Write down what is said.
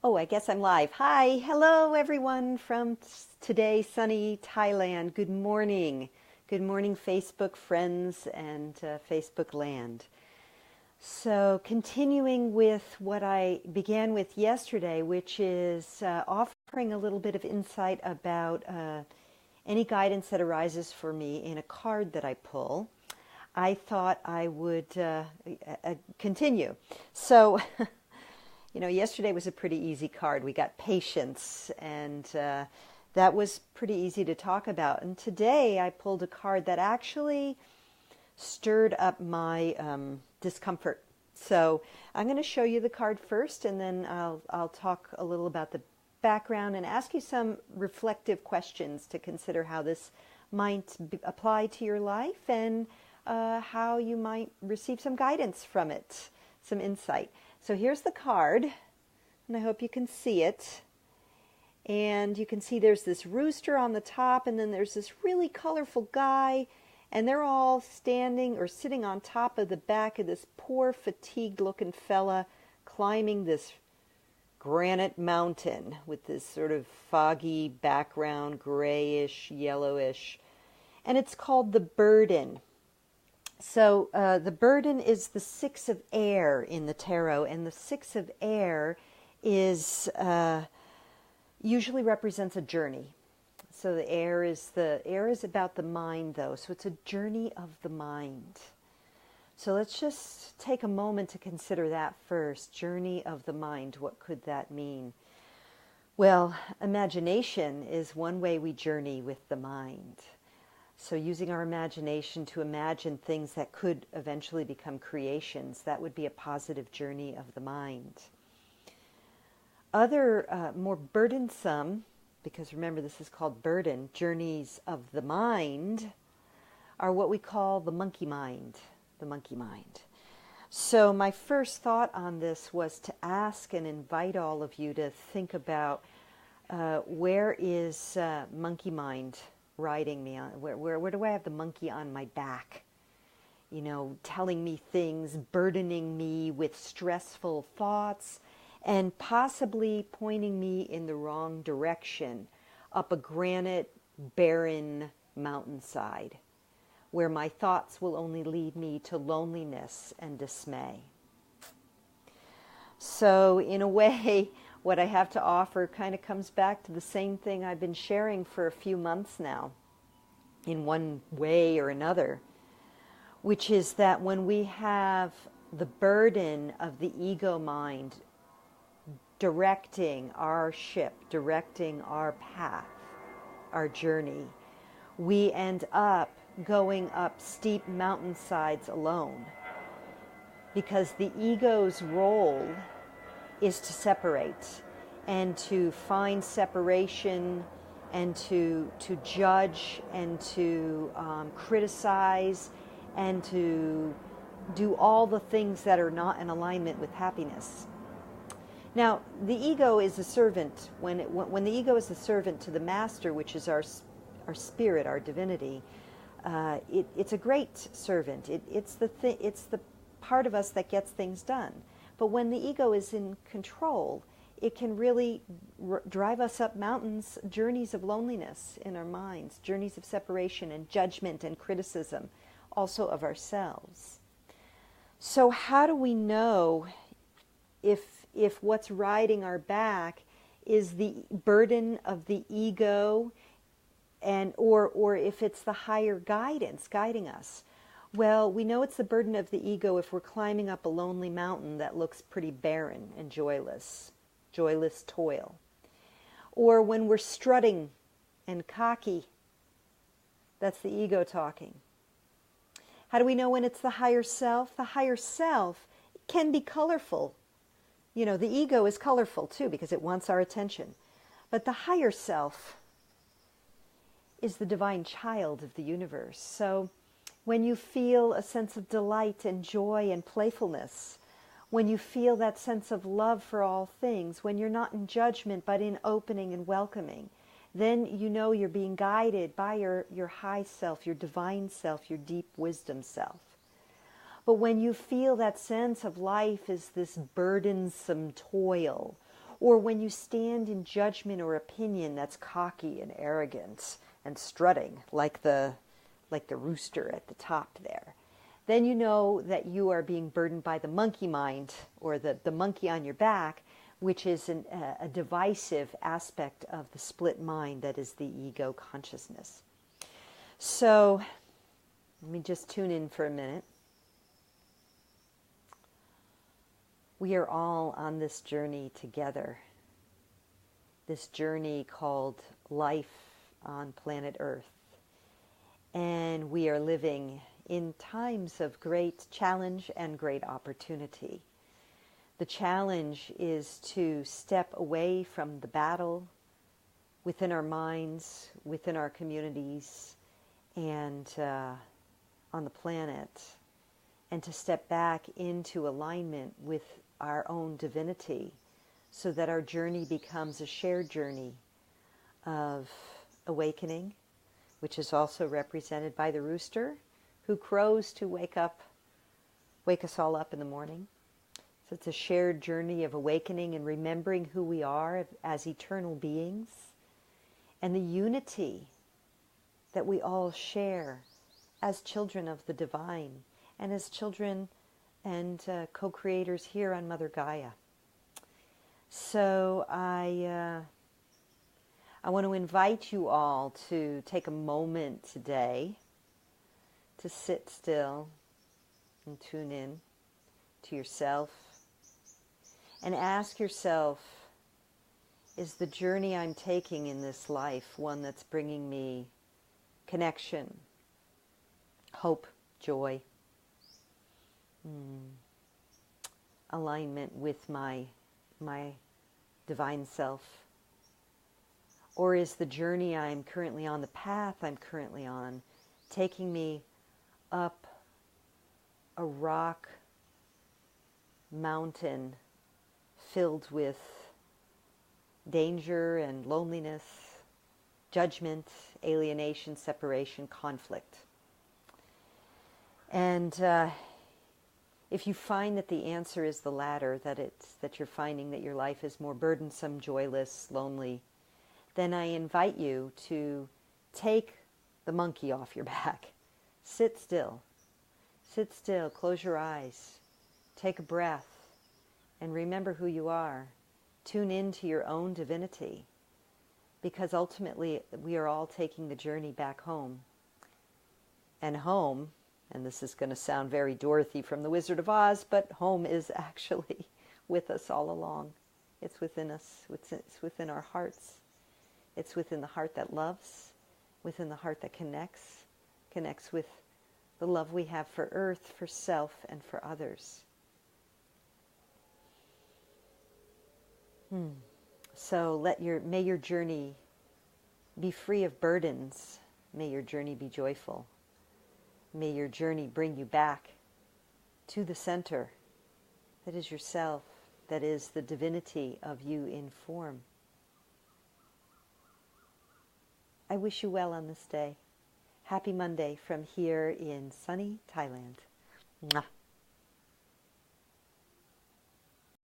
Oh, I guess I'm live. Hi, hello everyone from today, sunny Thailand. Good morning. Good morning, Facebook friends and Facebook land. So, continuing with what I began with yesterday, which is offering a little bit of insight about any guidance that arises for me in a card that I pull. I thought I would continue. So, yesterday was a pretty easy card. We got patience, and that was pretty easy to talk about. And today I pulled a card that actually stirred up my discomfort. So I'm going to show you the card first, and then I'll talk a little about the background and ask you some reflective questions to consider how this might apply to your life and how you might receive some guidance from it, some insight. So here's the card, and I hope you can see it. And you can see there's this rooster on the top, and then there's this really colorful guy, and they're all standing or sitting on top of the back of this poor fatigued-looking fella climbing this granite mountain with this sort of foggy background, grayish, yellowish. And it's called the burden. So the burden is the six of air in the tarot, and the six of air is usually represents a journey. So the air is about the mind, though. So it's a journey of the mind. So let's just take a moment to consider that first. Journey of the mind. What could that mean? Well, imagination is one way we journey with the mind. So using our imagination to imagine things that could eventually become creations, that would be a positive journey of the mind. Other more burdensome, because remember this is called burden, journeys of the mind are what we call the monkey mind, the monkey mind. So my first thought on this was to ask and invite all of you to think about where is monkey mind riding me on, where do I have the monkey on my back, telling me things, burdening me with stressful thoughts, and possibly pointing me in the wrong direction up a granite, barren mountainside, where my thoughts will only lead me to loneliness and dismay. So in a way, what I have to offer kind of comes back to the same thing I've been sharing for a few months now, in one way or another, which is that when we have the burden of the ego mind directing our ship, directing our path, our journey, we end up going up steep mountainsides alone, because the ego's role is to separate and to find separation and to judge and to criticize and to do all the things that are not in alignment with happiness. Now, the ego is a servant. When the ego is a servant to the master, which is our spirit, our divinity, it's a great servant. It's the part of us that gets things done. But when the ego is in control, it can really drive us up mountains, journeys of loneliness in our minds, journeys of separation and judgment and criticism, also of ourselves. So how do we know if what's riding our back is the burden of the ego, and or if it's the higher guidance guiding us? Well, we know it's the burden of the ego if we're climbing up a lonely mountain that looks pretty barren and joyless toil. Or when we're strutting and cocky, that's the ego talking. How do we know when it's the higher self? The higher self can be colorful. The ego is colorful too because it wants our attention. But the higher self is the divine child of the universe. So when you feel a sense of delight and joy and playfulness, when you feel that sense of love for all things, when you're not in judgment but in opening and welcoming, then you know you're being guided by your high self, your divine self, your deep wisdom self. But when you feel that sense of life is this burdensome toil, Or when you stand in judgment or opinion that's cocky and arrogant and strutting like the rooster at the top there, then you know that you are being burdened by the monkey mind, or the monkey on your back, which is a divisive aspect of the split mind that is the ego consciousness. So let me just tune in for a minute. We are all on this journey together, this journey called life on planet Earth. And we are living in times of great challenge and great opportunity. The challenge is to step away from the battle within our minds, within our communities, and on the planet, and to step back into alignment with our own divinity, so that our journey becomes a shared journey of awakening, which is also represented by the rooster, who crows to wake us all up in the morning. So it's a shared journey of awakening and remembering who we are as eternal beings, and the unity that we all share as children of the divine, and as children and co-creators here on Mother Gaia. So I want to invite you all to take a moment today to sit still and tune in to yourself and ask yourself, is the journey I'm taking in this life one that's bringing me connection, hope, joy, alignment with my divine self? Or is the journey I'm currently on, the path I'm currently on, taking me up a rock mountain filled with danger and loneliness, judgment, alienation, separation, conflict? And if you find that the answer is the latter, that you're finding that your life is more burdensome, joyless, lonely, then I invite you to take the monkey off your back. Sit still, close your eyes, take a breath, and remember who you are. Tune into your own divinity, because ultimately we are all taking the journey back home. And home, and this is going to sound very Dorothy from The Wizard of Oz, but home is actually with us all along. It's within us, it's within our hearts. It's within the heart that loves, within the heart that connects with the love we have for Earth, for self, and for others. So may your journey be free of burdens. May your journey be joyful. May your journey bring you back to the center that is yourself, that is the divinity of you in form. I wish you well on this day. Happy Monday from here in sunny Thailand. Mwah.